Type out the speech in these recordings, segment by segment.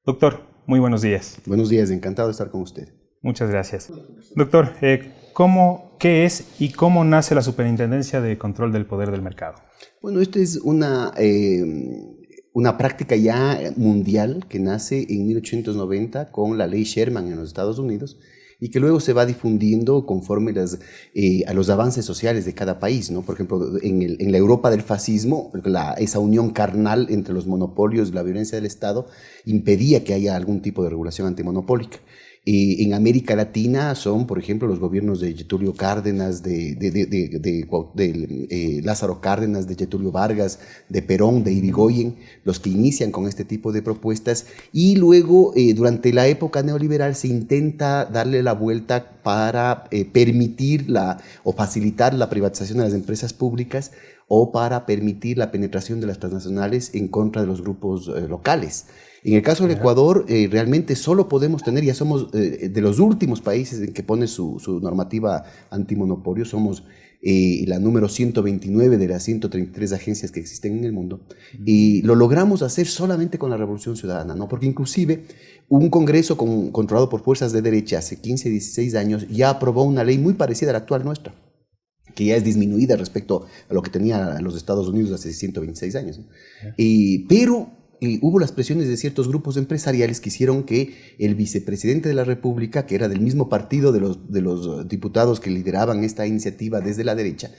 Doctor, muy buenos días. Buenos días, encantado de estar con usted. Muchas gracias. Doctor, ¿qué es y cómo nace la Superintendencia de Control del Poder del Mercado? Bueno, esto es una práctica ya mundial que nace en 1890 con la ley Sherman en los Estados Unidos y que luego se va difundiendo conforme a los avances sociales de cada país, ¿no? Por ejemplo, en la Europa del fascismo, esa unión carnal entre los monopolios y la violencia del Estado impedía que haya algún tipo de regulación antimonopólica. En América Latina son, por ejemplo, los gobiernos de Getúlio Cárdenas, de Lázaro Cárdenas, de Getúlio Vargas, de Perón, de Irigoyen, los que inician con este tipo de propuestas. Y luego, durante la época neoliberal, se intenta darle la vuelta para permitir o facilitar la privatización de las empresas públicas o para permitir la penetración de las transnacionales en contra de los grupos locales. En el caso del Ecuador, realmente solo podemos tener, ya somos de los últimos países en que pone su normativa antimonopolio, somos la número 129 de las 133 agencias que existen en el mundo, y lo logramos hacer solamente con la Revolución Ciudadana, ¿no? Porque inclusive un Congreso controlado por fuerzas de derecha hace 15, 16 años ya aprobó una ley muy parecida a la actual nuestra, que ya es disminuida respecto a lo que tenía los Estados Unidos hace 126 años, ¿no? Pero hubo las presiones de ciertos grupos empresariales que hicieron que el vicepresidente de la República, que era del mismo partido de los diputados que lideraban esta iniciativa desde la derecha,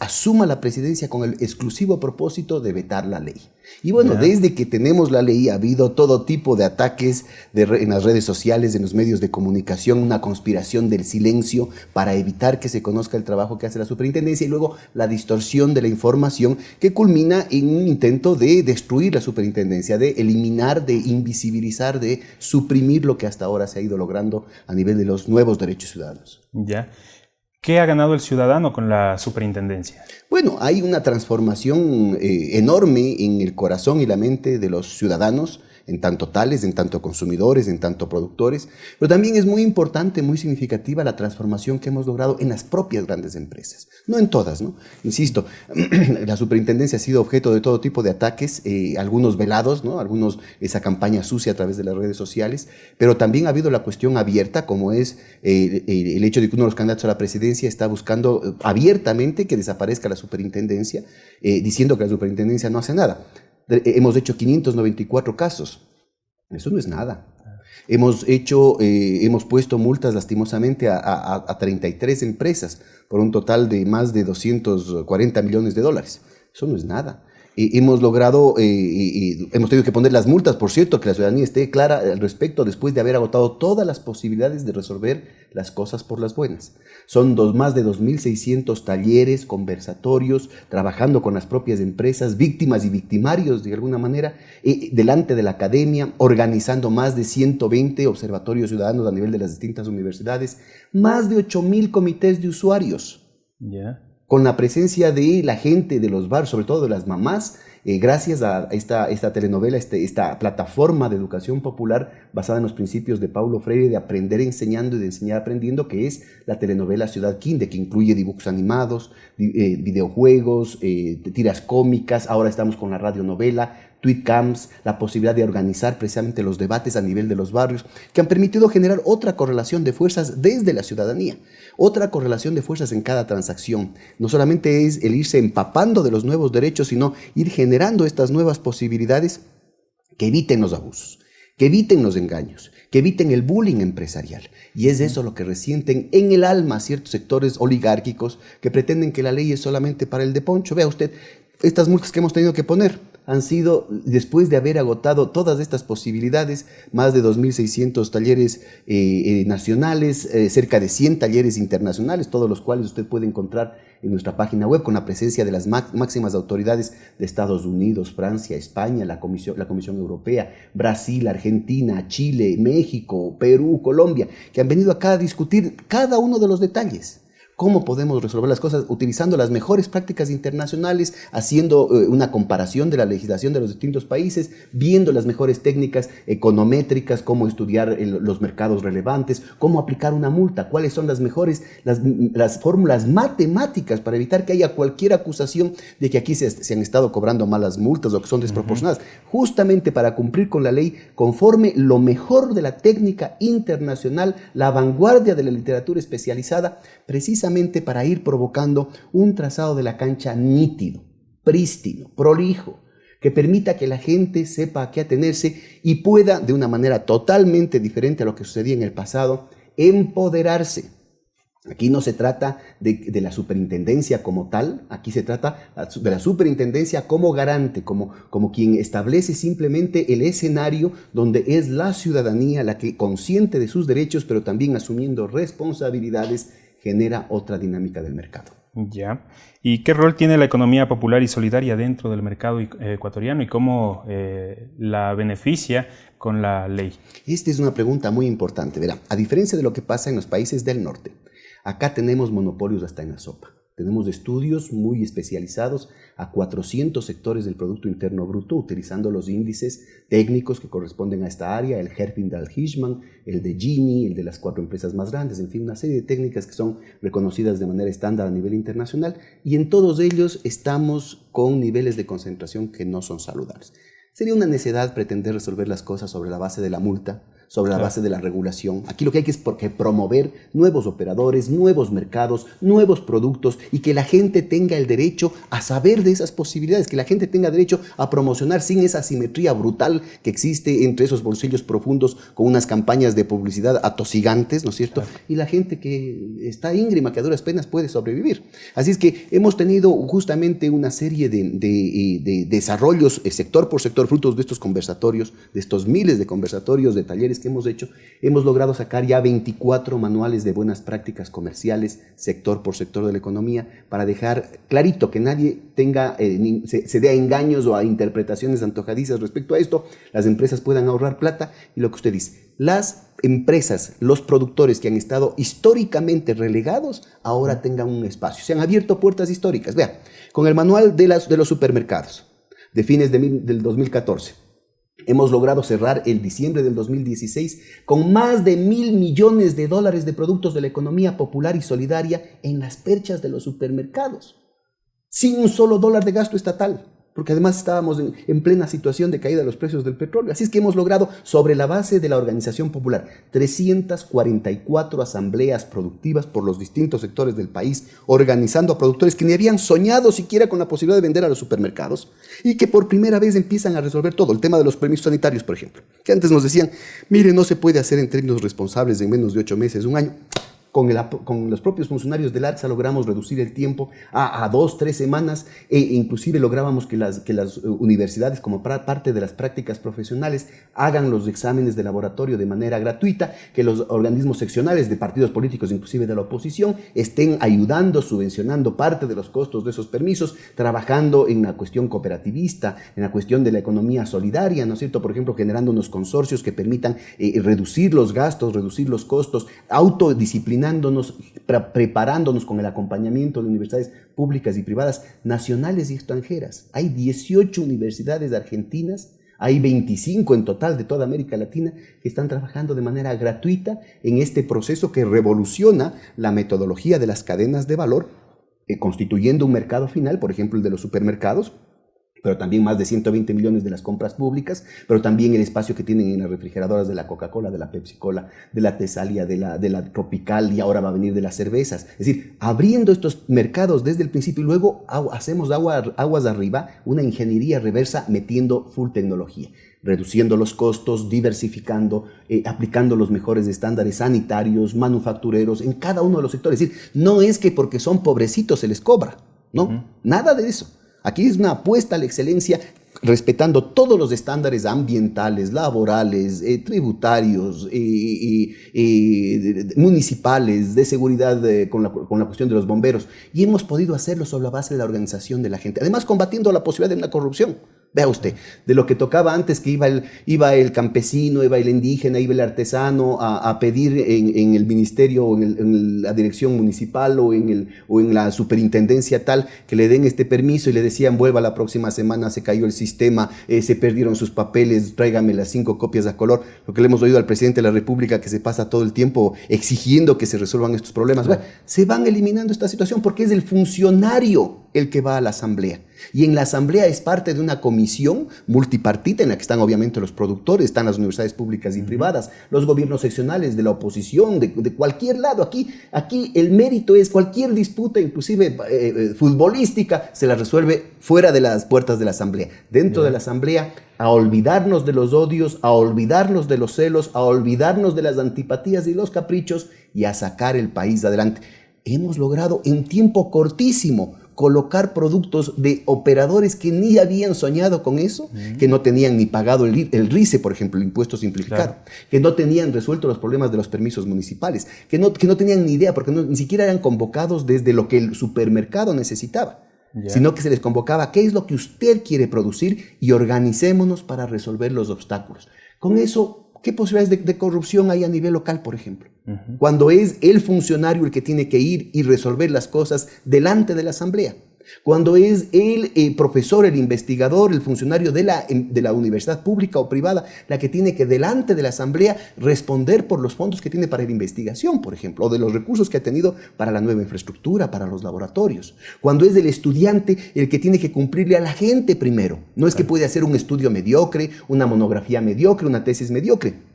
asuma la presidencia con el exclusivo propósito de vetar la ley. Y bueno, desde que tenemos la ley ha habido todo tipo de ataques en las redes sociales, en los medios de comunicación, una conspiración del silencio para evitar que se conozca el trabajo que hace la superintendencia y luego la distorsión de la información que culmina en un intento de destruir la superintendencia, de eliminar, de invisibilizar, de suprimir lo que hasta ahora se ha ido logrando a nivel de los nuevos derechos ciudadanos. Ya. ¿Qué ha ganado el ciudadano con la superintendencia? Bueno, hay una transformación enorme en el corazón y la mente de los ciudadanos, en tanto tales, en tanto consumidores, en tanto productores, pero también es muy importante, muy significativa la transformación que hemos logrado en las propias grandes empresas, no en todas, ¿no? Insisto, la superintendencia ha sido objeto de todo tipo de ataques, algunos velados, ¿no? Algunos esa campaña sucia a través de las redes sociales, pero también ha habido la cuestión abierta, como es el hecho de que uno de los candidatos a la presidencia está buscando abiertamente que desaparezca la superintendencia, diciendo que la superintendencia no hace nada. Hemos hecho 594 casos. Eso no es nada. Hemos puesto multas lastimosamente a 33 empresas por un total de más de 240 millones de dólares. Eso no es nada. Hemos logrado, hemos tenido que poner las multas, por cierto, que la ciudadanía esté clara al respecto después de haber agotado todas las posibilidades de resolver las cosas por las buenas. Son más de 2.600 talleres, conversatorios, trabajando con las propias empresas, víctimas y victimarios de alguna manera, delante de la academia, organizando más de 120 observatorios ciudadanos a nivel de las distintas universidades, más de 8.000 comités de usuarios. Con la presencia de la gente de los barrios, sobre todo de las mamás, gracias a esta telenovela, esta plataforma de educación popular basada en los principios de Paulo Freire de aprender enseñando y de enseñar aprendiendo, que es la telenovela Ciudad Quinde, que incluye dibujos animados, videojuegos, tiras cómicas. Ahora estamos con la radionovela, tweetcams, la posibilidad de organizar precisamente los debates a nivel de los barrios, que han permitido generar otra correlación de fuerzas desde la ciudadanía, otra correlación de fuerzas en cada transacción. No solamente es el irse empapando de los nuevos derechos, sino ir generando estas nuevas posibilidades que eviten los abusos, que eviten los engaños, que eviten el bullying empresarial. Y es eso lo que resienten en el alma ciertos sectores oligárquicos que pretenden que la ley es solamente para el de poncho. Vea usted, estas multas que hemos tenido que poner han sido, después de haber agotado todas estas posibilidades, más de 2.600 talleres nacionales, cerca de 100 talleres internacionales, todos los cuales usted puede encontrar en nuestra página web, con la presencia de las máximas autoridades de Estados Unidos, Francia, España, la Comisión Europea, Brasil, Argentina, Chile, México, Perú, Colombia, que han venido acá a discutir cada uno de los detalles. ¿Cómo podemos resolver las cosas? Utilizando las mejores prácticas internacionales, haciendo una comparación de la legislación de los distintos países, viendo las mejores técnicas econométricas, cómo estudiar los mercados relevantes, cómo aplicar una multa, cuáles son las mejores, las fórmulas matemáticas para evitar que haya cualquier acusación de que aquí se han estado cobrando malas multas o que son desproporcionadas. Justamente para cumplir con la ley conforme lo mejor de la técnica internacional, la vanguardia de la literatura especializada, precisamente para ir provocando un trazado de la cancha nítido, prístino, prolijo, que permita que la gente sepa a qué atenerse y pueda, de una manera totalmente diferente a lo que sucedía en el pasado, empoderarse. Aquí no se trata de la superintendencia como tal, aquí se trata de la superintendencia como garante, como quien establece simplemente el escenario donde es la ciudadanía la que, consciente de sus derechos, pero también asumiendo responsabilidades, genera otra dinámica del mercado. Ya. ¿Y qué rol tiene la economía popular y solidaria dentro del mercado ecuatoriano y cómo la beneficia con la ley? Esta es una pregunta muy importante. Verá, a diferencia de lo que pasa en los países del norte, acá tenemos monopolios hasta en la sopa. Tenemos estudios muy especializados a 400 sectores del Producto Interno Bruto, utilizando los índices técnicos que corresponden a esta área, el Herfindahl-Hirschman, el de Gini, el de las 4 empresas más grandes, en fin, una serie de técnicas que son reconocidas de manera estándar a nivel internacional, y en todos ellos estamos con niveles de concentración que no son saludables. Sería una necedad pretender resolver las cosas sobre la base de la multa, sobre la base de la regulación. Aquí lo que hay que es promover nuevos operadores, nuevos mercados, nuevos productos y que la gente tenga el derecho a saber de esas posibilidades, que la gente tenga derecho a promocionar sin esa asimetría brutal que existe entre esos bolsillos profundos con unas campañas de publicidad atosigantes, ¿no es cierto? Claro. Y la gente que está íngrima, que a duras penas puede sobrevivir. Así es que hemos tenido justamente una serie de desarrollos sector por sector, frutos de estos conversatorios, de estos miles de conversatorios, de talleres que hemos hecho. Hemos logrado sacar ya 24 manuales de buenas prácticas comerciales, sector por sector de la economía, para dejar clarito que nadie tenga, se dé a engaños o a interpretaciones antojadizas respecto a esto. Las empresas puedan ahorrar plata y lo que usted dice, las empresas, los productores que han estado históricamente relegados, ahora tengan un espacio. Se han abierto puertas históricas. Vea, con el manual de los supermercados de fines del 2014, hemos logrado cerrar el diciembre del 2016 con más de $1.000 millones de productos de la economía popular y solidaria en las perchas de los supermercados, sin un solo dólar de gasto estatal, porque además estábamos en plena situación de caída de los precios del petróleo. Así es que hemos logrado, sobre la base de la organización popular, 344 asambleas productivas por los distintos sectores del país, organizando a productores que ni habían soñado siquiera con la posibilidad de vender a los supermercados y que por primera vez empiezan a resolver todo. El tema de los permisos sanitarios, por ejemplo, que antes nos decían, mire, no se puede hacer en términos responsables en menos de 8 meses, un año. Con los propios funcionarios del ARSA logramos reducir el tiempo a 2, 3 semanas e inclusive lográbamos que las universidades, como parte de las prácticas profesionales, hagan los exámenes de laboratorio de manera gratuita, que los organismos seccionales de partidos políticos, inclusive de la oposición, estén ayudando, subvencionando parte de los costos de esos permisos, trabajando en la cuestión cooperativista, en la cuestión de la economía solidaria, ¿no es cierto? Por ejemplo, generando unos consorcios que permitan reducir los gastos, reducir los costos, autodisciplinarnos, preparándonos con el acompañamiento de universidades públicas y privadas, nacionales y extranjeras. Hay 18 universidades argentinas, hay 25 en total de toda América Latina que están trabajando de manera gratuita en este proceso que revoluciona la metodología de las cadenas de valor, constituyendo un mercado final, por ejemplo el de los supermercados, pero también más de 120 millones de las compras públicas, pero también el espacio que tienen en las refrigeradoras de la Coca-Cola, de la Pepsi-Cola, de la Tesalia, de la Tropical, y ahora va a venir de las cervezas. Es decir, abriendo estos mercados desde el principio y luego hacemos aguas arriba, una ingeniería reversa metiendo full tecnología, reduciendo los costos, diversificando, aplicando los mejores estándares sanitarios, manufactureros, en cada uno de los sectores. Es decir, no es que porque son pobrecitos se les cobra, ¿no? Nada de eso. Aquí es una apuesta a la excelencia, respetando todos los estándares ambientales, laborales, tributarios, municipales, de seguridad con la cuestión de los bomberos. Y hemos podido hacerlo sobre la base de la organización de la gente. Además, combatiendo la posibilidad de una corrupción. Vea usted, de lo que tocaba antes, que iba el campesino, iba el indígena, iba el artesano a pedir en el ministerio o en la dirección municipal o en la superintendencia tal, que le den este permiso y le decían, vuelva la próxima semana, se cayó el sistema, se perdieron sus papeles, tráigame las 5 copias a color. Lo que le hemos oído al presidente de la República, que se pasa todo el tiempo exigiendo que se resuelvan estos problemas. Bueno, se van eliminando esta situación porque es el funcionario el que va a la asamblea. Y en la asamblea es parte de una comisión multipartita en la que están obviamente los productores, están las universidades públicas y privadas, los gobiernos seccionales de la oposición, de cualquier lado. Aquí el mérito es cualquier disputa, inclusive futbolística, se la resuelve fuera de las puertas de la asamblea. Dentro de la asamblea, a olvidarnos de los odios, a olvidarnos de los celos, a olvidarnos de las antipatías y los caprichos y a sacar el país adelante. Hemos logrado en tiempo cortísimo colocar productos de operadores que ni habían soñado con eso, que no tenían ni pagado el RICE, por ejemplo, el impuesto simplificado, que no tenían resuelto los problemas de los permisos municipales, que no tenían ni idea, porque ni siquiera eran convocados desde lo que el supermercado necesitaba, sino que se les convocaba qué es lo que usted quiere producir y organicémonos para resolver los obstáculos. Con eso, ¿qué posibilidades de corrupción hay a nivel local, por ejemplo? Cuando es el funcionario el que tiene que ir y resolver las cosas delante de la asamblea. Cuando es el profesor, el investigador, el funcionario de la universidad pública o privada, la que tiene que delante de la asamblea responder por los fondos que tiene para la investigación, por ejemplo, o de los recursos que ha tenido para la nueva infraestructura, para los laboratorios. Cuando es el estudiante el que tiene que cumplirle a la gente primero. No es que puede hacer un estudio mediocre, una monografía mediocre, una tesis mediocre.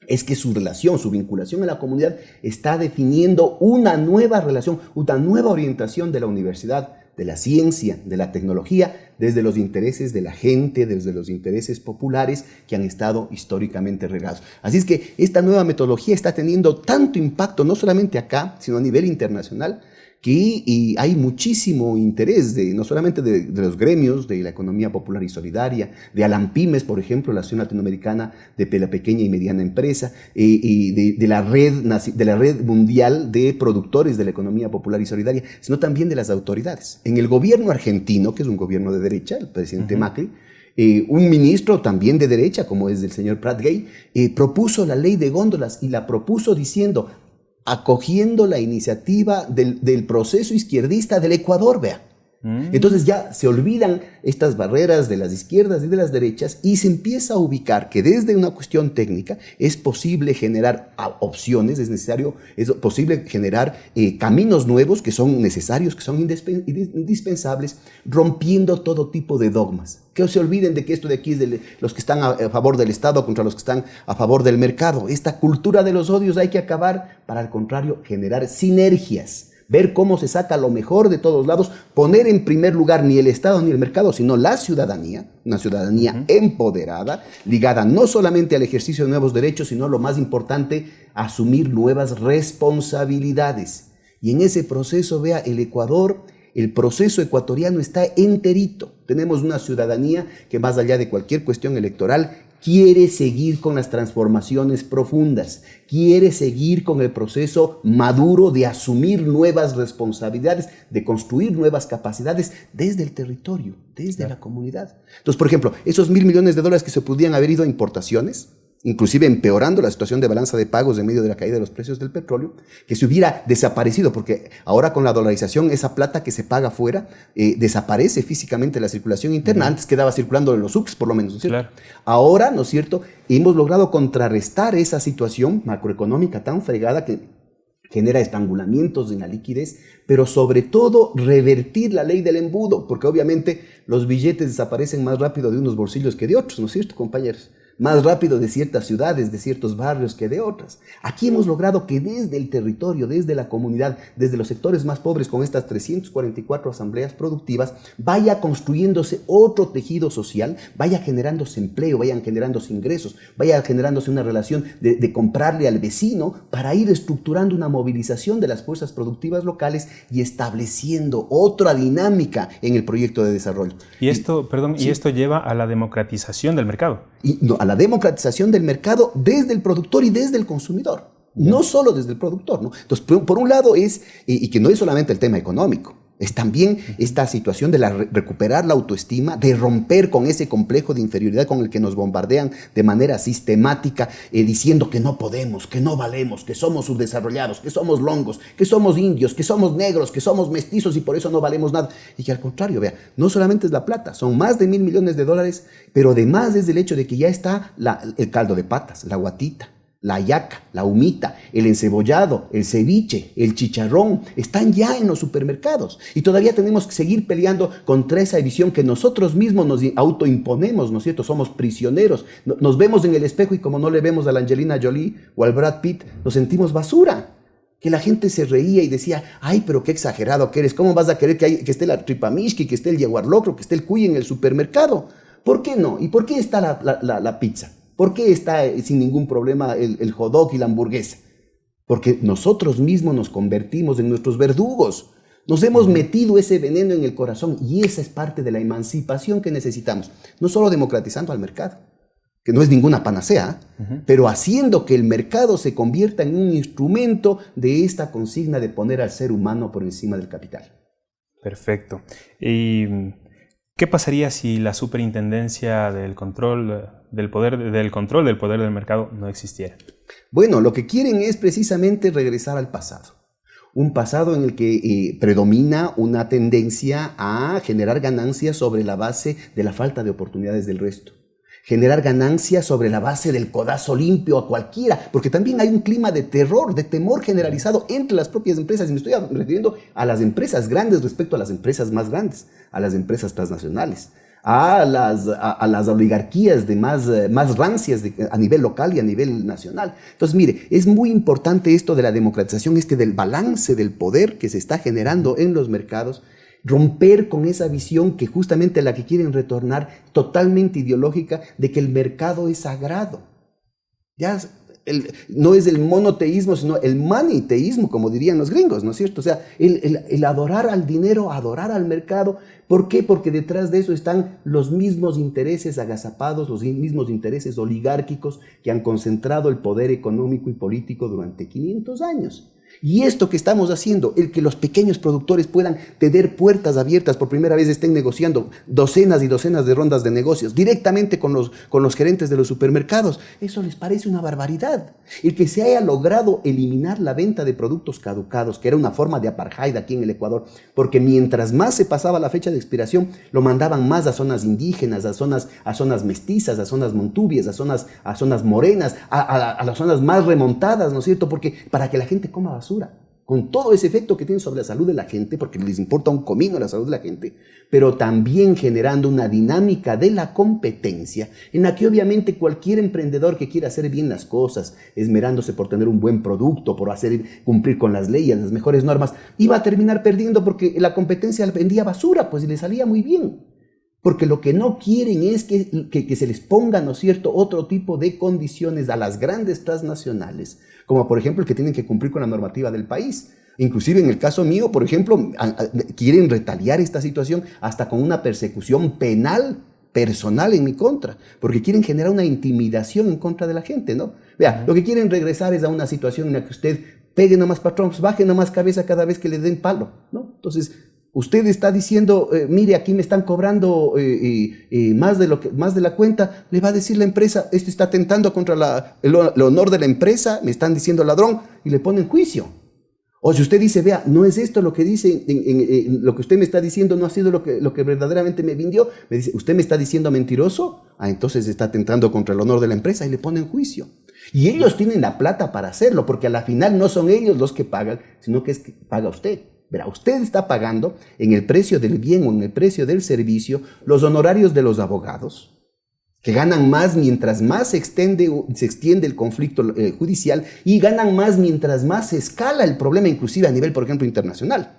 Es que su relación, su vinculación a la comunidad está definiendo una nueva relación, una nueva orientación de la universidad, de la ciencia, de la tecnología, desde los intereses de la gente, desde los intereses populares que han estado históricamente regados. Así es que esta nueva metodología está teniendo tanto impacto, no solamente acá, sino a nivel internacional, que hay muchísimo interés no solamente de los gremios de la economía popular y solidaria, de Alampymes, por ejemplo, la Asociación Latinoamericana de la Pequeña y Mediana Empresa, de la red mundial de productores de la economía popular y solidaria, sino también de las autoridades. En el gobierno argentino, que es un gobierno de derecha, el presidente Macri, un ministro también de derecha, como es el señor Prat Gay, propuso la ley de góndolas y la propuso diciendo, acogiendo la iniciativa del proceso izquierdista del Ecuador, vea. Entonces ya se olvidan estas barreras de las izquierdas y de las derechas y se empieza a ubicar que desde una cuestión técnica es posible generar opciones, es posible generar caminos nuevos que son necesarios, que son indispensables, rompiendo todo tipo de dogmas. Que se olviden de que esto de aquí es de los que están a favor del Estado contra los que están a favor del mercado. Esta cultura de los odios hay que acabar para, al contrario, generar sinergias. Ver cómo se saca lo mejor de todos lados, poner en primer lugar ni el Estado ni el mercado, sino la ciudadanía, una ciudadanía empoderada, ligada no solamente al ejercicio de nuevos derechos, sino lo más importante, asumir nuevas responsabilidades. Y en ese proceso, vea, el Ecuador, el proceso ecuatoriano está enterito. Tenemos una ciudadanía que más allá de cualquier cuestión electoral, quiere seguir con las transformaciones profundas, quiere seguir con el proceso maduro de asumir nuevas responsabilidades, de construir nuevas capacidades desde el territorio, desde la comunidad. Entonces, por ejemplo, esos $1.000 millones que se podían haber ido a importaciones, inclusive empeorando la situación de balanza de pagos en medio de la caída de los precios del petróleo, que se hubiera desaparecido, porque ahora con la dolarización esa plata que se paga fuera desaparece físicamente de la circulación interna. Antes quedaba circulando en los SUCs, por lo menos, ¿no es cierto? Claro. Ahora, ¿no es cierto?, hemos logrado contrarrestar esa situación macroeconómica tan fregada que genera estrangulamientos en la liquidez, pero sobre todo revertir la ley del embudo, porque obviamente los billetes desaparecen más rápido de unos bolsillos que de otros, ¿no es cierto, compañeros? Más rápido de ciertas ciudades, de ciertos barrios que de otras. Aquí hemos logrado que desde el territorio, desde la comunidad, desde los sectores más pobres, con estas 344 asambleas productivas, vaya construyéndose otro tejido social, vaya generándose empleo, vayan generándose ingresos, vaya generándose una relación de comprarle al vecino para ir estructurando una movilización de las fuerzas productivas locales y estableciendo otra dinámica en el proyecto de desarrollo. Y esto, y esto lleva a la democratización del mercado. A la democratización del mercado desde el productor y desde el consumidor, no solo desde el productor, ¿no? Entonces, por un lado y que no es solamente el tema económico, Es también esta situación de recuperar la autoestima, de romper con ese complejo de inferioridad con el que nos bombardean de manera sistemática, diciendo que no podemos, que no valemos, que somos subdesarrollados, que somos longos, que somos indios, que somos negros, que somos mestizos y por eso no valemos nada. Y que al contrario, vea, no solamente es la plata, son más de $1.000 millones, pero además es el hecho de que ya está el caldo de patas, la guatita, la hallaca, la humita, el encebollado, el ceviche, el chicharrón, están ya en los supermercados. Y todavía tenemos que seguir peleando contra esa visión que nosotros mismos nos autoimponemos, ¿no es cierto? Somos prisioneros. Nos vemos en el espejo y como no le vemos a la Angelina Jolie o al Brad Pitt, nos sentimos basura. Que la gente se reía y decía, ay, pero qué exagerado que eres. ¿Cómo vas a querer que esté la tripamishki, que esté el jaguar locro, que esté el cuy en el supermercado? ¿Por qué no? ¿Y por qué está la pizza? ¿Por qué está sin ningún problema el hot dog y la hamburguesa? Porque nosotros mismos nos convertimos en nuestros verdugos. Nos hemos metido ese veneno en el corazón y esa es parte de la emancipación que necesitamos. No solo democratizando al mercado, que no es ninguna panacea, pero haciendo que el mercado se convierta en un instrumento de esta consigna de poner al ser humano por encima del capital. Perfecto. ¿Y qué pasaría si la superintendencia del control del poder del mercado no existiera? Bueno, lo que quieren es precisamente regresar al pasado. Un pasado en el que predomina una tendencia a generar ganancias sobre la base de la falta de oportunidades del resto. Generar ganancias sobre la base del codazo limpio a cualquiera, porque también hay un clima de terror, de temor generalizado entre las propias empresas, y me estoy refiriendo a las empresas grandes respecto a las empresas más grandes, a las empresas transnacionales, a las oligarquías de más rancias a nivel local y a nivel nacional. Entonces, mire, es muy importante esto de la democratización, del balance del poder que se está generando en los mercados, romper con esa visión que justamente la que quieren retornar, totalmente ideológica, de que el mercado es sagrado. Ya no es el monoteísmo, sino el maniteísmo, como dirían los gringos, ¿no es cierto? O sea, el adorar al dinero, adorar al mercado. ¿Por qué? Porque detrás de eso están los mismos intereses agazapados, los mismos intereses oligárquicos que han concentrado el poder económico y político durante 500 años. Y esto que estamos haciendo, el que los pequeños productores puedan tener puertas abiertas, por primera vez estén negociando docenas y docenas de rondas de negocios directamente con los gerentes de los supermercados, eso les parece una barbaridad. El que se haya logrado eliminar la venta de productos caducados, que era una forma de apartheid aquí en el Ecuador, porque mientras más se pasaba la fecha de expiración, lo mandaban más a zonas indígenas, a zonas mestizas, a zonas montubias, a zonas morenas, a las zonas más remontadas, ¿no es cierto? Porque para que la gente coma basura, con todo ese efecto que tiene sobre la salud de la gente, porque les importa un comino la salud de la gente, pero también generando una dinámica de la competencia, en la que obviamente cualquier emprendedor que quiera hacer bien las cosas, esmerándose por tener un buen producto, por cumplir con las leyes, las mejores normas, iba a terminar perdiendo porque la competencia vendía basura, pues y le salía muy bien. Porque lo que no quieren es que se les ponga, ¿no es cierto?, otro tipo de condiciones a las grandes transnacionales, como por ejemplo el que tienen que cumplir con la normativa del país. Inclusive en el caso mío, por ejemplo, quieren retaliar esta situación hasta con una persecución penal personal en mi contra, porque quieren generar una intimidación en contra de la gente, ¿no? Vea, lo que quieren regresar es a una situación en la que usted pegue nomás patrón, pues baje nomás cabeza cada vez que le den palo, ¿no? Entonces, usted está diciendo, mire, aquí me están cobrando más de la cuenta, le va a decir la empresa, esto está atentando contra el honor de la empresa, me están diciendo ladrón, y le ponen juicio. O si usted dice, vea, no es esto lo que dice, lo que usted me está diciendo no ha sido lo que verdaderamente me vendió, me dice, ¿usted me está diciendo mentiroso? Entonces está atentando contra el honor de la empresa y le ponen juicio. Y ellos tienen la plata para hacerlo, porque a la final no son ellos los que pagan, sino que paga usted. Verá, usted está pagando en el precio del bien o en el precio del servicio los honorarios de los abogados, que ganan más mientras más se extiende el conflicto judicial, y ganan más mientras más se escala el problema, inclusive a nivel, por ejemplo, internacional.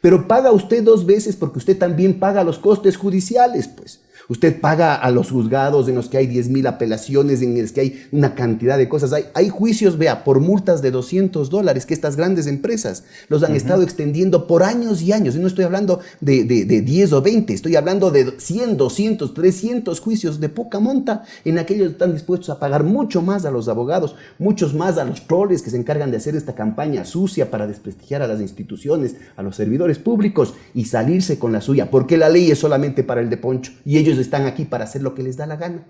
Pero paga usted 2 veces porque usted también paga los costes judiciales, pues. Usted paga a los juzgados en los que hay 10.000 apelaciones, en los que hay una cantidad de cosas. Hay juicios, vea, por multas de $200 que estas grandes empresas los han estado extendiendo por años y años. Y no estoy hablando de 10 o 20, estoy hablando de 100, 200, 300 juicios de poca monta en aquellos que están dispuestos a pagar mucho más a los abogados, muchos más a los troles que se encargan de hacer esta campaña sucia para desprestigiar a las instituciones, a los servicios servidores públicos y salirse con la suya, porque la ley es solamente para el de poncho y ellos están aquí para hacer lo que les da la gana.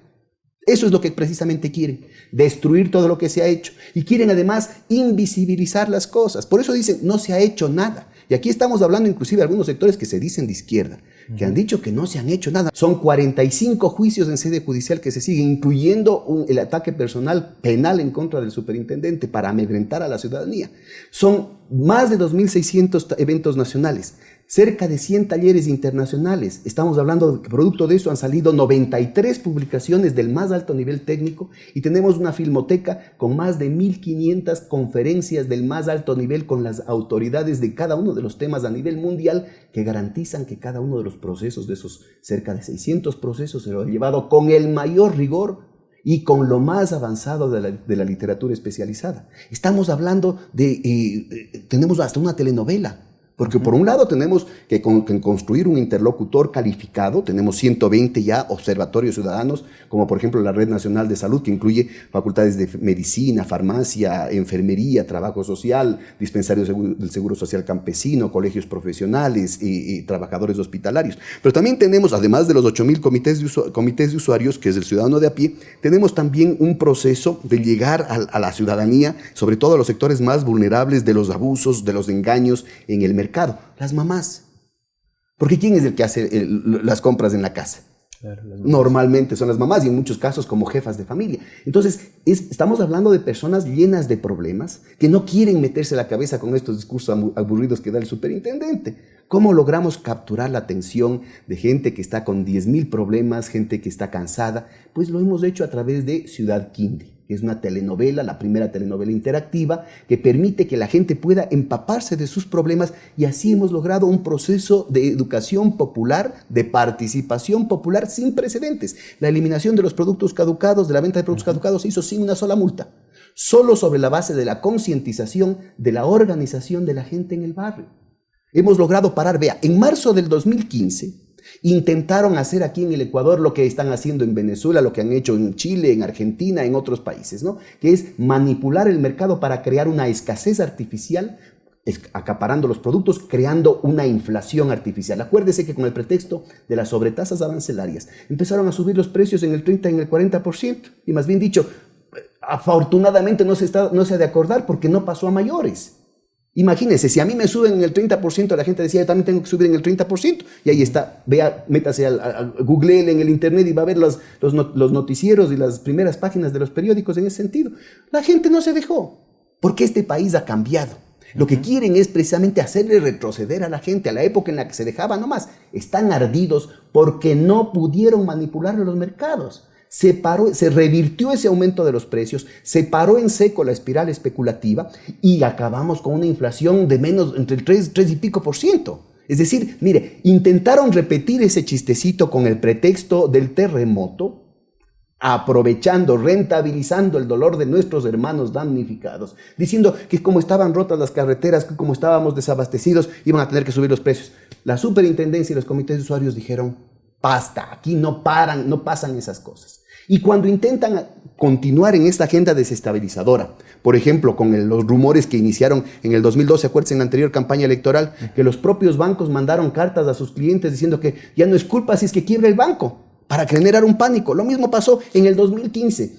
Eso es lo que precisamente quieren, destruir todo lo que se ha hecho. Y quieren además invisibilizar las cosas. Por eso dicen, no se ha hecho nada. Y aquí estamos hablando inclusive de algunos sectores que se dicen de izquierda, que han dicho que no se han hecho nada. Son 45 juicios en sede judicial que se siguen, incluyendo el ataque personal penal en contra del superintendente para amedrentar a la ciudadanía. Son más de 2.600 eventos nacionales, cerca de 100 talleres internacionales. Estamos hablando de que producto de eso han salido 93 publicaciones del más alto nivel técnico y tenemos una filmoteca con más de 1.500 conferencias del más alto nivel con las autoridades de cada uno de los temas a nivel mundial que garantizan que cada uno de los procesos, de esos cerca de 600 procesos, se lo han llevado con el mayor rigor y con lo más avanzado de la literatura especializada. Estamos hablando tenemos hasta una telenovela. Porque por un lado tenemos que construir un interlocutor calificado, tenemos 120 ya observatorios ciudadanos, como por ejemplo la Red Nacional de Salud, que incluye facultades de medicina, farmacia, enfermería, trabajo social, dispensarios del Seguro Social Campesino, colegios profesionales y trabajadores hospitalarios. Pero también tenemos, además de los 8.000 comités de usuarios, que es el ciudadano de a pie, tenemos también un proceso de llegar a la ciudadanía, sobre todo a los sectores más vulnerables de los abusos, de los engaños en el mercado. Las mamás. Porque ¿quién es el que hace las compras en la casa? Claro, normalmente son las mamás y en muchos casos como jefas de familia. Entonces, estamos hablando de personas llenas de problemas que no quieren meterse la cabeza con estos discursos aburridos que da el superintendente. ¿Cómo logramos capturar la atención de gente que está con 10.000 problemas, gente que está cansada? Pues lo hemos hecho a través de Ciudad Quinde, que es una telenovela, la primera telenovela interactiva, que permite que la gente pueda empaparse de sus problemas y así hemos logrado un proceso de educación popular, de participación popular sin precedentes. La eliminación de los productos caducados, de la venta de productos caducados se hizo sin una sola multa, solo sobre la base de la concientización, de la organización de la gente en el barrio. Hemos logrado parar, vea, en marzo del 2015, intentaron hacer aquí en el Ecuador lo que están haciendo en Venezuela, lo que han hecho en Chile, en Argentina, en otros países, ¿no? Que es manipular el mercado para crear una escasez artificial, acaparando los productos, creando una inflación artificial. Acuérdese que con el pretexto de las sobretasas arancelarias empezaron a subir los precios en el 30, en el 40%, y más bien dicho, afortunadamente no se ha de acordar porque no pasó a mayores. Imagínense, si a mí me suben en el 30%, la gente decía, yo también tengo que subir en el 30%. Y ahí está, vea, métase Google en el internet y va a ver los noticieros y las primeras páginas de los periódicos en ese sentido. La gente no se dejó, porque este país ha cambiado. Lo que quieren es precisamente hacerle retroceder a la gente a la época en la que se dejaba nomás. Están ardidos porque no pudieron manipular los mercados. Se revirtió ese aumento de los precios, se paró en seco la espiral especulativa y acabamos con una inflación de menos, entre el 3 y pico %. Es decir, mire, intentaron repetir ese chistecito con el pretexto del terremoto, aprovechando, rentabilizando el dolor de nuestros hermanos damnificados, diciendo que como estaban rotas las carreteras, que como estábamos desabastecidos, iban a tener que subir los precios. La superintendencia y los comités de usuarios dijeron, basta, aquí no pasan esas cosas. Y cuando intentan continuar en esta agenda desestabilizadora, por ejemplo, con los rumores que iniciaron en el 2012, acuérdense en la anterior campaña electoral, que los propios bancos mandaron cartas a sus clientes diciendo que ya no es culpa si es que quiebra el banco, para generar un pánico. Lo mismo pasó en el 2015.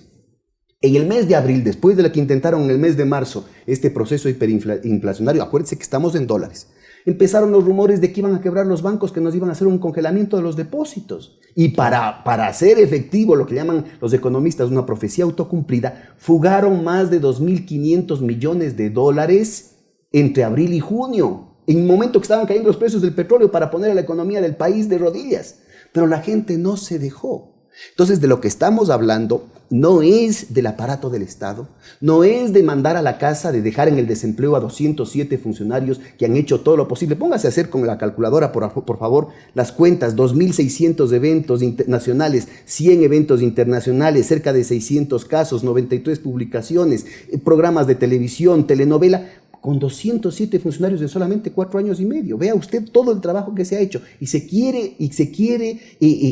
En el mes de abril, después de lo que intentaron en el mes de marzo, este proceso hiperinflacionario, acuérdense que estamos en dólares, empezaron los rumores de que iban a quebrar los bancos, que nos iban a hacer un congelamiento de los depósitos. Y para hacer efectivo lo que llaman los economistas una profecía autocumplida, fugaron más de 2.500 millones de dólares entre abril y junio, en un momento que estaban cayendo los precios del petróleo para poner a la economía del país de rodillas. Pero la gente no se dejó. Entonces, de lo que estamos hablando no es del aparato del Estado, no es de mandar a la casa, de dejar en el desempleo a 207 funcionarios que han hecho todo lo posible. Póngase a hacer con la calculadora, por favor, las cuentas: 2.600 eventos nacionales, 100 eventos internacionales, cerca de 600 casos, 93 publicaciones, programas de televisión, telenovela, con 207 funcionarios en solamente 4 años y medio. Vea usted todo el trabajo que se ha hecho y se quiere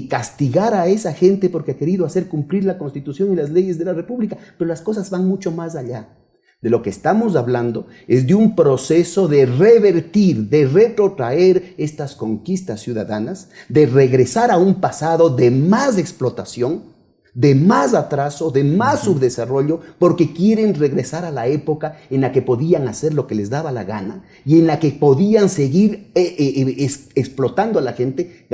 castigar a esa gente porque ha querido hacer cumplir la Constitución y las leyes de la República, pero las cosas van mucho más allá. De lo que estamos hablando es de un proceso de revertir, de retrotraer estas conquistas ciudadanas, de regresar a un pasado de más explotación, de más atraso, de más subdesarrollo, porque quieren regresar a la época en la que podían hacer lo que les daba la gana y en la que podían seguir explotando a la gente,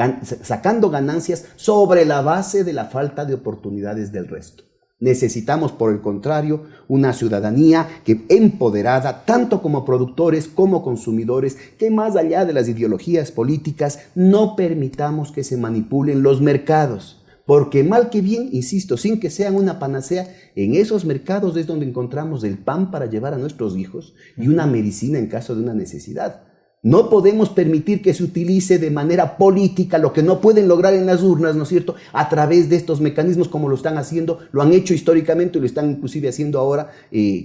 sacando ganancias sobre la base de la falta de oportunidades del resto. Necesitamos, por el contrario, una ciudadanía que empoderada, tanto como productores como consumidores, que más allá de las ideologías políticas, no permitamos que se manipulen los mercados. Porque mal que bien, insisto, sin que sean una panacea, en esos mercados es donde encontramos el pan para llevar a nuestros hijos y una medicina en caso de una necesidad. No podemos permitir que se utilice de manera política lo que no pueden lograr en las urnas, ¿no es cierto?, a través de estos mecanismos como lo están haciendo, lo han hecho históricamente y lo están inclusive haciendo ahora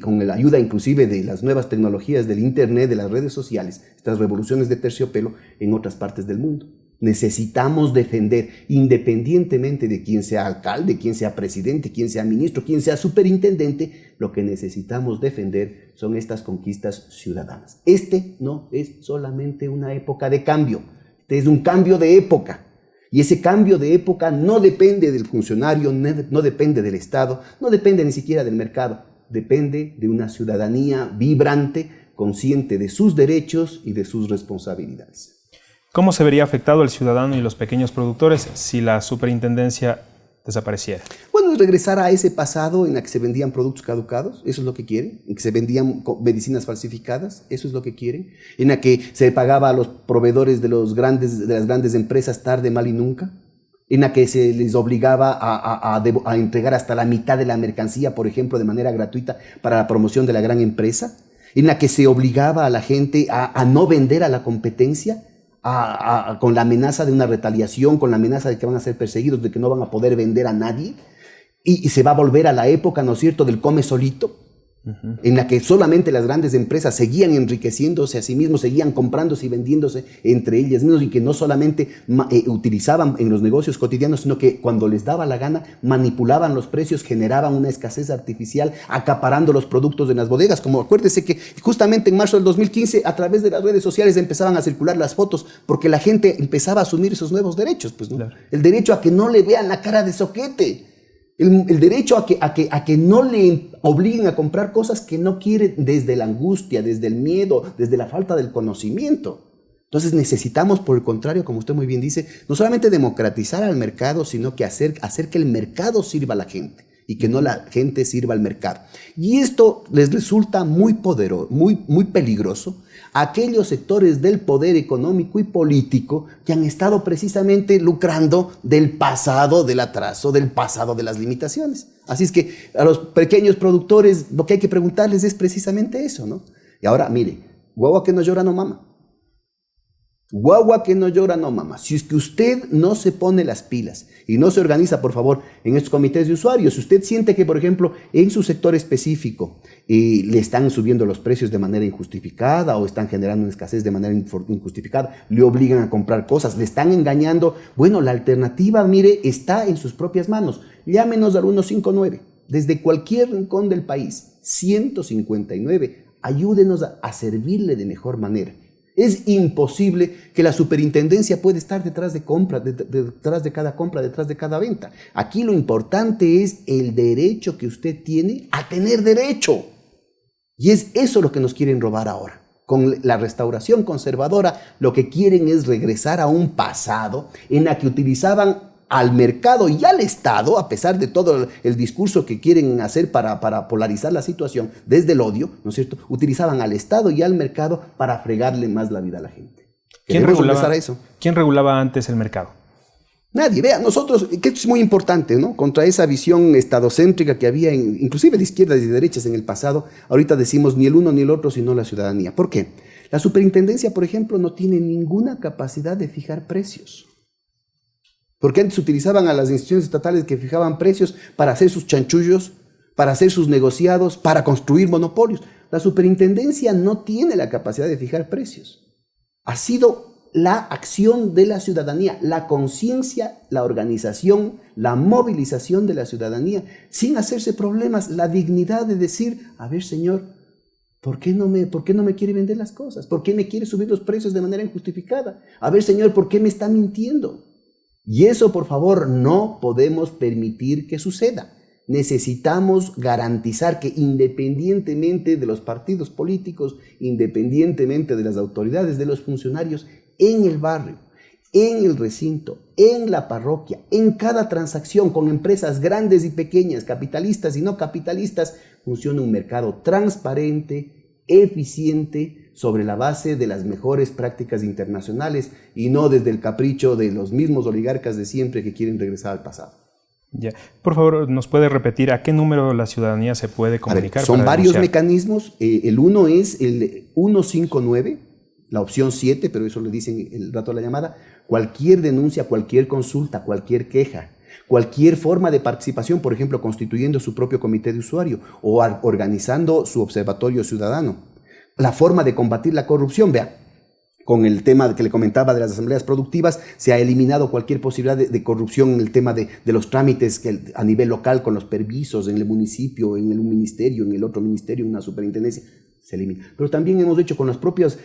con la ayuda inclusive de las nuevas tecnologías del internet, de las redes sociales, estas revoluciones de terciopelo en otras partes del mundo. Necesitamos defender, independientemente de quién sea alcalde, quién sea presidente, quién sea ministro, quién sea superintendente, lo que necesitamos defender son estas conquistas ciudadanas. Este no es solamente una época de cambio, este es un cambio de época. Y ese cambio de época no depende del funcionario, no depende del Estado, no depende ni siquiera del mercado, depende de una ciudadanía vibrante, consciente de sus derechos y de sus responsabilidades. ¿Cómo se vería afectado el ciudadano y los pequeños productores si la superintendencia desapareciera? Bueno, regresar a ese pasado en el que se vendían productos caducados, eso es lo que quieren, en que se vendían medicinas falsificadas, eso es lo que quieren, en la que se pagaba a los proveedores de las grandes empresas tarde, mal y nunca, en la que se les obligaba a entregar hasta la mitad de la mercancía, por ejemplo, de manera gratuita para la promoción de la gran empresa, en la que se obligaba a la gente a no vender a la competencia, con la amenaza de una retaliación, con la amenaza de que van a ser perseguidos, de que no van a poder vender a nadie, y se va a volver a la época, ¿no es cierto?, del come solito, en la que solamente las grandes empresas seguían enriqueciéndose a sí mismos, seguían comprándose y vendiéndose entre ellas mismas, y que no solamente utilizaban en los negocios cotidianos, sino que cuando les daba la gana manipulaban los precios, generaban una escasez artificial, acaparando los productos de las bodegas. Como acuérdese que justamente en marzo del 2015 a través de las redes sociales empezaban a circular las fotos, porque la gente empezaba a asumir esos nuevos derechos, pues, ¿no? Claro. El derecho a que no le vean la cara de soquete. El derecho a que no le obliguen a comprar cosas que no quiere, desde la angustia, desde el miedo, desde la falta del conocimiento. Entonces necesitamos, por el contrario, como usted muy bien dice, no solamente democratizar al mercado, sino que hacer que el mercado sirva a la gente y que no la gente sirva al mercado. Y esto les resulta muy poderoso, muy peligroso a aquellos sectores del poder económico y político que han estado precisamente lucrando del pasado del atraso, del pasado de las limitaciones. Así es que a los pequeños productores lo que hay que preguntarles es precisamente eso, ¿no? Y ahora, mire, guagua que no llora no mama. Guagua que no llora no mama. Si es que usted no se pone las pilas y no se organiza, por favor, en estos comités de usuarios, si usted siente que, por ejemplo, en su sector específico le están subiendo los precios de manera injustificada o están generando una escasez de manera injustificada, le obligan a comprar cosas, le están engañando, bueno, la alternativa, mire, está en sus propias manos. Llámenos al 159, desde cualquier rincón del país, 159, ayúdenos a servirle de mejor manera. Es imposible que la superintendencia pueda estar detrás de cada compra, detrás de cada venta. Aquí lo importante es el derecho que usted tiene a tener derecho. Y es eso lo que nos quieren robar ahora. Con la restauración conservadora, lo que quieren es regresar a un pasado en la que utilizaban al mercado y al Estado, a pesar de todo el discurso que quieren hacer para polarizar la situación desde el odio, ¿no es cierto? Utilizaban al Estado y al mercado para fregarle más la vida a la gente. ¿Quién regulaba antes el mercado? Nadie. Vea, nosotros, que esto es muy importante, ¿no? Contra esa visión estadocéntrica que había, inclusive de izquierdas y de derechas en el pasado, ahorita decimos ni el uno ni el otro, sino la ciudadanía. ¿Por qué? La superintendencia, por ejemplo, no tiene ninguna capacidad de fijar precios. Porque antes utilizaban a las instituciones estatales que fijaban precios para hacer sus chanchullos, para hacer sus negociados, para construir monopolios. La superintendencia no tiene la capacidad de fijar precios. Ha sido la acción de la ciudadanía, la conciencia, la organización, la movilización de la ciudadanía, sin hacerse problemas, la dignidad de decir, a ver señor, ¿Por qué no me quiere vender las cosas? ¿Por qué me quiere subir los precios de manera injustificada? A ver, señor, ¿por qué me está mintiendo? Y eso, por favor, no podemos permitir que suceda. Necesitamos garantizar que independientemente de los partidos políticos, independientemente de las autoridades, de los funcionarios, en el barrio, en el recinto, en la parroquia, en cada transacción con empresas grandes y pequeñas, capitalistas y no capitalistas, funciona un mercado transparente, eficiente, sobre la base de las mejores prácticas internacionales y no desde el capricho de los mismos oligarcas de siempre que quieren regresar al pasado. Ya. Por favor, ¿nos puede repetir a qué número la ciudadanía se puede comunicar? Son varios denunciar? mecanismos. El uno es el 159, la opción 7, pero eso le dicen el rato de la llamada. Cualquier denuncia, cualquier consulta, cualquier queja, cualquier forma de participación, por ejemplo, constituyendo su propio comité de usuario o organizando su observatorio ciudadano. La forma de combatir la corrupción, vea. Con el tema que le comentaba de las asambleas productivas, se ha eliminado cualquier posibilidad de corrupción en el tema de los trámites a nivel local con los permisos en el municipio, en un ministerio, en el otro ministerio, en una superintendencia. Se elimina. Pero también hemos hecho con los propios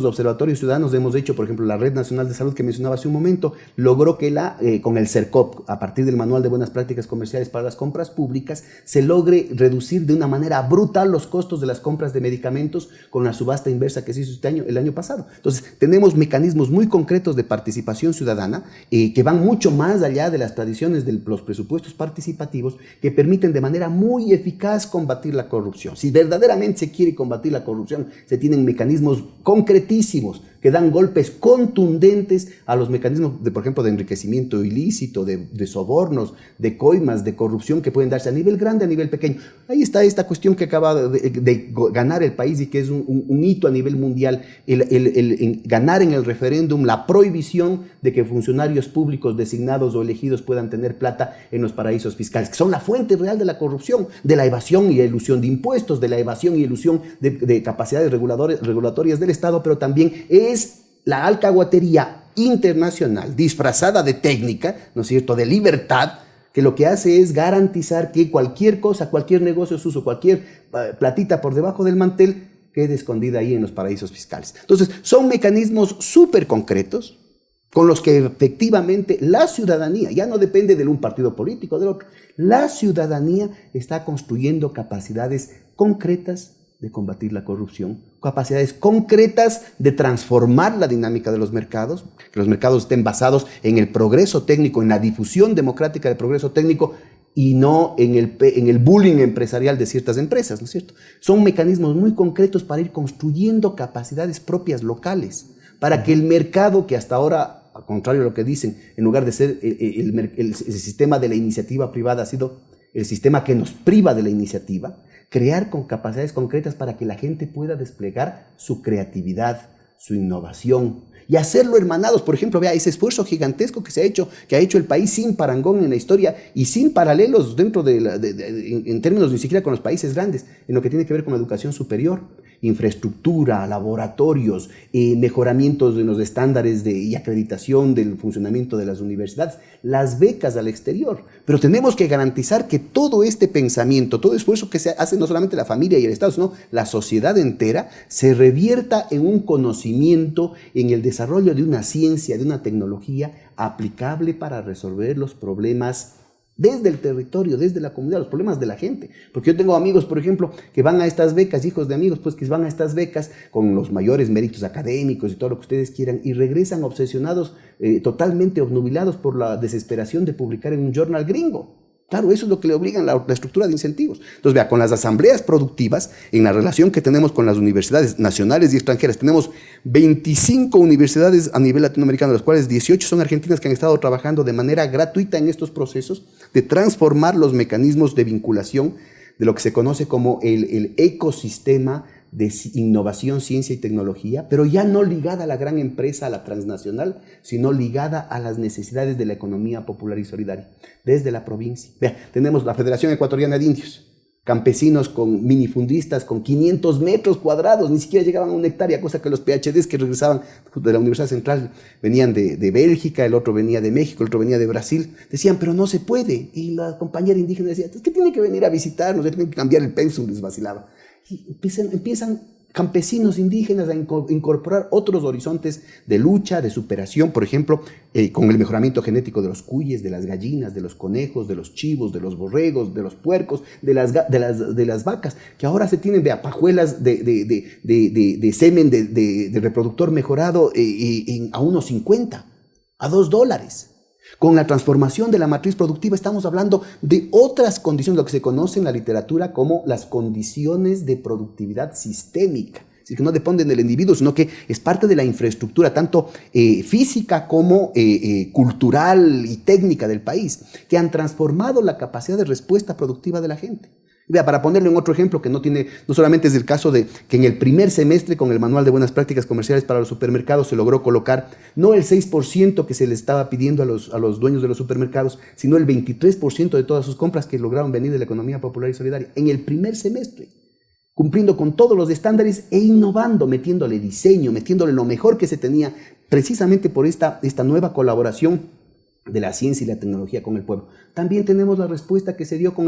observatorios ciudadanos, hemos hecho, por ejemplo, la Red Nacional de Salud que mencionaba hace un momento, logró que con el CERCOP, a partir del Manual de Buenas Prácticas Comerciales para las Compras Públicas, se logre reducir de una manera brutal los costos de las compras de medicamentos con la subasta inversa que se hizo el año pasado. Entonces, tenemos mecanismos muy concretos de participación ciudadana que van mucho más allá de las tradiciones de los presupuestos participativos que permiten de manera muy eficaz combatir la corrupción. Si verdaderamente se quiere combatir la corrupción, se tienen mecanismos concretísimos que dan golpes contundentes a los mecanismos, por ejemplo, de enriquecimiento ilícito, de sobornos, de coimas, de corrupción que pueden darse a nivel grande, a nivel pequeño. Ahí está esta cuestión que acaba de ganar el país y que es un hito a nivel mundial, el ganar en el referéndum la prohibición de que funcionarios públicos designados o elegidos puedan tener plata en los paraísos fiscales, que son la fuente real de la corrupción, de la evasión y elusión de impuestos, de la evasión y elusión de capacidades regulatorias del Estado, pero también es la alcahuatería internacional disfrazada de técnica, ¿no es cierto?, de libertad, que lo que hace es garantizar que cualquier cosa, cualquier negocio sucio, cualquier platita por debajo del mantel quede escondida ahí en los paraísos fiscales. Entonces, son mecanismos súper concretos con los que efectivamente la ciudadanía, ya no depende de un partido político o del otro, la ciudadanía está construyendo capacidades concretas de combatir la corrupción, capacidades concretas de transformar la dinámica de los mercados, que los mercados estén basados en el progreso técnico, en la difusión democrática del progreso técnico y no en el bullying empresarial de ciertas empresas, ¿no es cierto? Son mecanismos muy concretos para ir construyendo capacidades propias locales, para que el mercado, que hasta ahora, al contrario de lo que dicen, en lugar de ser el sistema de la iniciativa privada, ha sido el sistema que nos priva de la iniciativa, crear con capacidades concretas para que la gente pueda desplegar su creatividad, su innovación y hacerlo hermanados. Por ejemplo, vea ese esfuerzo gigantesco que ha hecho el país sin parangón en la historia y sin paralelos dentro en términos ni siquiera con los países grandes, en lo que tiene que ver con la educación superior, infraestructura, laboratorios, mejoramientos de los estándares y acreditación del funcionamiento de las universidades, las becas al exterior. Pero tenemos que garantizar que todo este pensamiento, todo esfuerzo que se hace no solamente la familia y el Estado, sino la sociedad entera, se revierta en un conocimiento, en el desarrollo de una ciencia, de una tecnología aplicable para resolver los problemas desde el territorio, desde la comunidad, los problemas de la gente. Porque yo tengo amigos, por ejemplo, que van a estas becas, hijos de amigos, pues que van a estas becas con los mayores méritos académicos y todo lo que ustedes quieran, y regresan obsesionados, totalmente obnubilados por la desesperación de publicar en un journal gringo. Claro, eso es lo que le obligan la estructura de incentivos. Entonces, vea, con las asambleas productivas, en la relación que tenemos con las universidades nacionales y extranjeras, tenemos 25 universidades a nivel latinoamericano, de las cuales 18 son argentinas que han estado trabajando de manera gratuita en estos procesos de transformar los mecanismos de vinculación de lo que se conoce como el ecosistema de innovación, ciencia y tecnología, pero ya no ligada a la gran empresa, a la transnacional, sino ligada a las necesidades de la economía popular y solidaria, desde la provincia. Vea, tenemos la Federación Ecuatoriana de Indios, campesinos con minifundistas con 500 metros cuadrados, ni siquiera llegaban a una hectárea, cosa que los PhDs que regresaban de la Universidad Central venían de Bélgica, el otro venía de México, el otro venía de Brasil, decían, pero no se puede. Y la compañera indígena decía, ¿qué tiene que venir a visitarnos? Tienen que cambiar el pensum, les vacilaba. Y empiezan campesinos indígenas a incorporar otros horizontes de lucha, de superación, por ejemplo, con el mejoramiento genético de los cuyes, de las gallinas, de los conejos, de los chivos, de los borregos, de los puercos, de las vacas, que ahora se tienen pajuelas de semen de reproductor mejorado a unos 50, a $2. Con la transformación de la matriz productiva estamos hablando de otras condiciones, lo que se conoce en la literatura como las condiciones de productividad sistémica. Es decir, que no dependen del individuo, sino que es parte de la infraestructura, tanto física como cultural y técnica del país, que han transformado la capacidad de respuesta productiva de la gente. Vea, para ponerle un otro ejemplo que no solamente es el caso de que en el primer semestre con el Manual de Buenas Prácticas Comerciales para los Supermercados se logró colocar no el 6% que se le estaba pidiendo a los dueños de los supermercados, sino el 23% de todas sus compras que lograron venir de la economía popular y solidaria en el primer semestre, cumpliendo con todos los estándares e innovando, metiéndole diseño, metiéndole lo mejor que se tenía, precisamente por esta nueva colaboración de la ciencia y la tecnología con el pueblo. También tenemos la respuesta que se dio con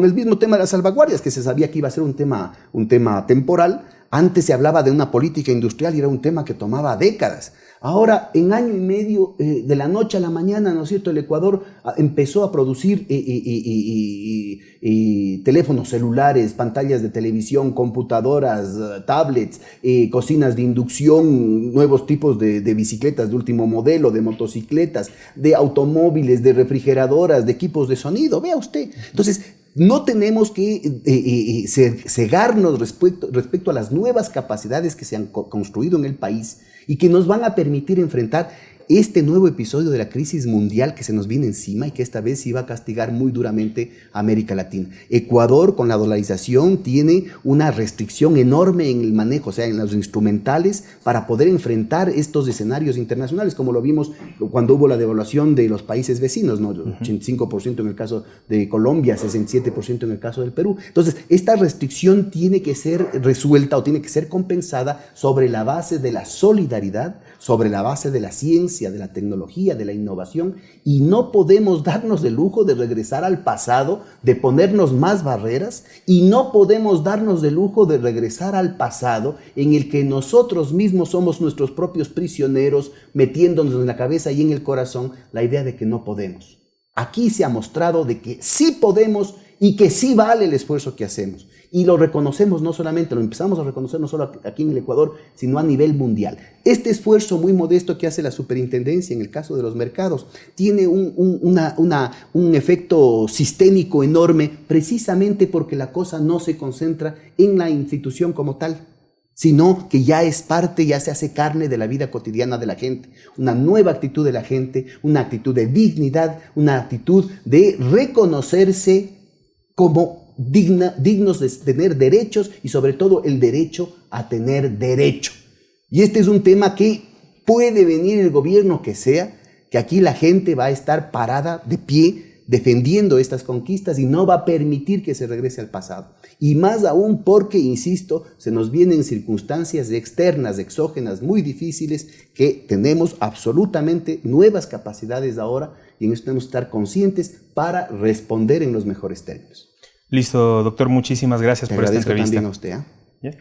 el mismo tema de las salvaguardias, que se sabía que iba a ser un tema temporal. Antes se hablaba de una política industrial y era un tema que tomaba décadas. Ahora, en año y medio, de la noche a la mañana, ¿no es cierto?, el Ecuador empezó a producir teléfonos celulares, pantallas de televisión, computadoras, tablets, cocinas de inducción, nuevos tipos de bicicletas de último modelo, de motocicletas, de automóviles, de refrigeradoras, de equipos de sonido. Vea usted. Entonces, no tenemos que cegarnos respecto a las nuevas capacidades que se han construido en el país y que nos van a permitir enfrentar este nuevo episodio de la crisis mundial que se nos viene encima y que esta vez iba a castigar muy duramente a América Latina. Ecuador, con la dolarización, tiene una restricción enorme en el manejo, o sea, en los instrumentales para poder enfrentar estos escenarios internacionales, como lo vimos cuando hubo la devaluación de los países vecinos, ¿no? 85% en el caso de Colombia, 67% en el caso del Perú. Entonces, esta restricción tiene que ser resuelta o tiene que ser compensada sobre la base de la solidaridad, sobre la base de la ciencia, de la tecnología, de la innovación, y no podemos darnos el lujo de regresar al pasado, de ponernos más barreras, y no podemos darnos el lujo de regresar al pasado en el que nosotros mismos somos nuestros propios prisioneros, metiéndonos en la cabeza y en el corazón la idea de que no podemos. Aquí se ha mostrado de que sí podemos y que sí vale el esfuerzo que hacemos. Y lo reconocemos no solamente, lo empezamos a reconocer no solo aquí en el Ecuador, sino a nivel mundial. Este esfuerzo muy modesto que hace la superintendencia en el caso de los mercados tiene un efecto sistémico enorme, precisamente porque la cosa no se concentra en la institución como tal, sino que ya es parte, ya se hace carne de la vida cotidiana de la gente. Una nueva actitud de la gente, una actitud de dignidad, una actitud de reconocerse como dignos de tener derechos y sobre todo el derecho a tener derecho. Y este es un tema que puede venir el gobierno que sea, que aquí la gente va a estar parada de pie defendiendo estas conquistas y no va a permitir que se regrese al pasado. Y más aún porque, insisto, se nos vienen circunstancias externas, exógenas, muy difíciles, que tenemos absolutamente nuevas capacidades ahora y en eso tenemos que estar conscientes para responder en los mejores términos. Listo, doctor, muchísimas gracias por esta entrevista. También a usted, ¿eh? ¿Ya?